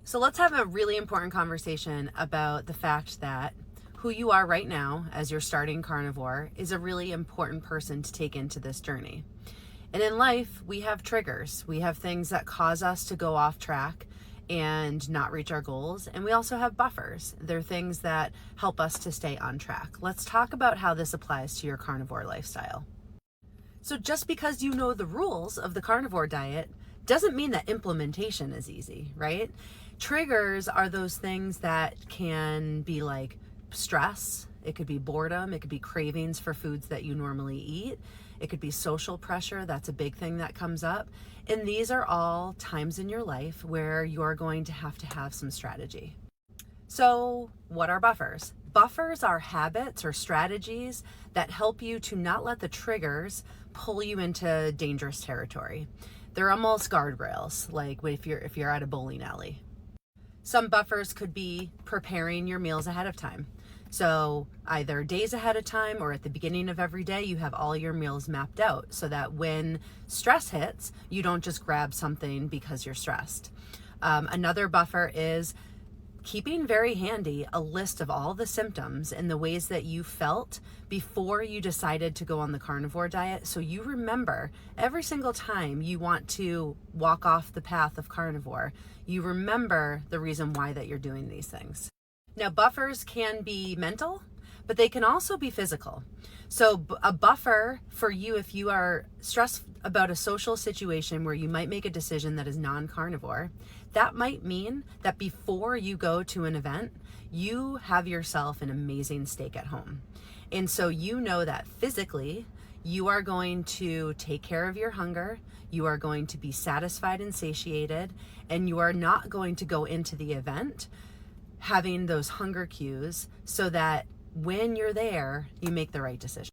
So let's have a really important conversation about the fact that who you are right now as your starting carnivore is a really important person to take into this journey. And in life, we have triggers. We have things that cause us to go off track and not reach our goals. And we also have buffers. They're things that help us to stay on track. Let's talk about how this applies to your carnivore lifestyle. So just because you know the rules of the carnivore diet doesn't mean that implementation is easy, right? Triggers are those things that can be like stress. It could be boredom. It could be cravings for foods that you normally eat. It could be social pressure. That's a big thing that comes up. And these are all times in your life where you're going to have some strategy. So what are buffers? Buffers are habits or strategies that help you to not let the triggers pull you into dangerous territory. They're almost guardrails, like if you're at a bowling alley. Some buffers could be preparing your meals ahead of time. So either days ahead of time or at the beginning of every day, you have all your meals mapped out so that when stress hits, you don't just grab something because you're stressed. Another buffer is keeping very handy a list of all the symptoms and the ways that you felt before you decided to go on the carnivore diet. So you remember every single time you want to walk off the path of carnivore, you remember the reason why that you're doing these things. Now, buffers can be mental, but they can also be physical. So a buffer for you, if you are stressed about a social situation where you might make a decision that is non-carnivore, that might mean that before you go to an event, you have yourself an amazing steak at home. And so you know that physically, you are going to take care of your hunger, you are going to be satisfied and satiated, and you are not going to go into the event having those hunger cues so that when you're there, you make the right decision.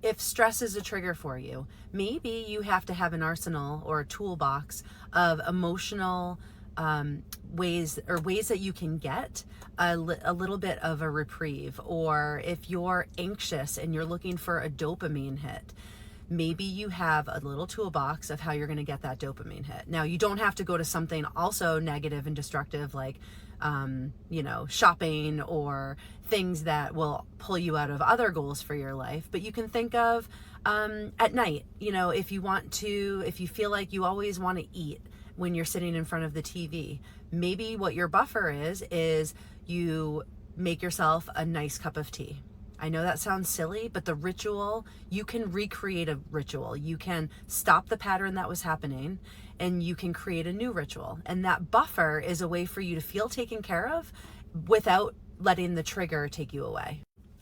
If stress is a trigger for you, maybe you have to have an arsenal or a toolbox of emotional ways that you can get a little bit of a reprieve. Or if you're anxious and you're looking for a dopamine hit, maybe you have a little toolbox of how you're going to get that dopamine hit. Now, you don't have to go to something also negative and destructive like shopping or things that will pull you out of other goals for your life. But you can think of at night, if you feel like you always want to eat when you're sitting in front of the TV, maybe what your buffer is you make yourself a nice cup of tea. I know that sounds silly, but the ritual, you can recreate a ritual. You can stop the pattern that was happening and you can create a new ritual. And that buffer is a way for you to feel taken care of without letting the trigger take you away.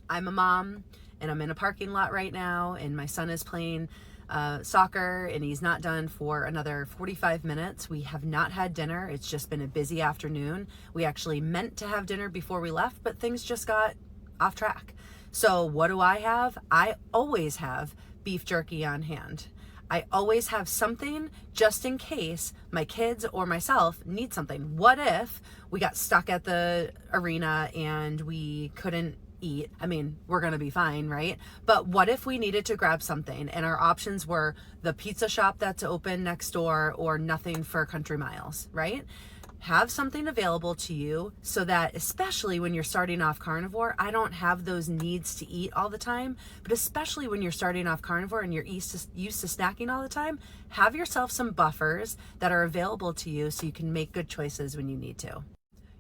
I'm a mom and I'm in a parking lot right now and my son is playing soccer and he's not done for another 45 minutes. We have not had dinner. It's just been a busy afternoon. We actually meant to have dinner before we left, but things just got off track. So what do I have? I always have beef jerky on hand. I always have something just in case my kids or myself need something. What if we got stuck at the arena and we couldn't eat? I mean, we're going to be fine, right? But what if we needed to grab something and our options were the pizza shop that's open next door or nothing for country miles, right? Have something available to you so that, especially when you're starting off carnivore, I don't have those needs to eat all the time, but especially when you're starting off carnivore and you're used to snacking all the time, have yourself some buffers that are available to you so you can make good choices when you need to.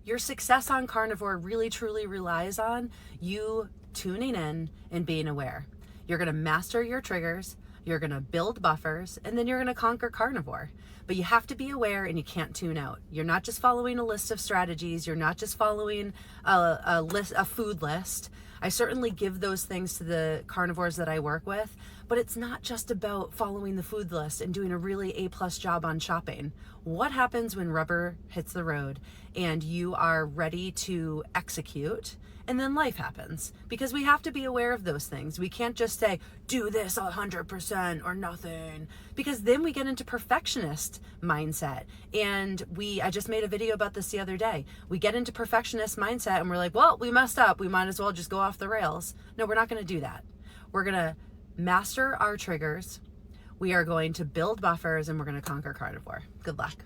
Your success on carnivore really truly relies on you tuning in and being aware. You're going to master your triggers, you're going to build buffers, and then you're going to conquer carnivore. But you have to be aware and you can't tune out. You're not just following a list of strategies. You're not just following a food list. I certainly give those things to the carnivores that I work with, but it's not just about following the food list and doing a really A+ job on shopping. What happens when rubber hits the road and you are ready to execute and then life happens? Because we have to be aware of those things. We can't just say, do this 100% or nothing, because then we get into perfectionist mindset. And I just made a video about this the other day. We get into perfectionist mindset and we're like, well, we messed up. We might as well just go off the rails. No, we're not going to do that. We're going to master our triggers. We are going to build buffers and we're going to conquer carnivore. Good luck.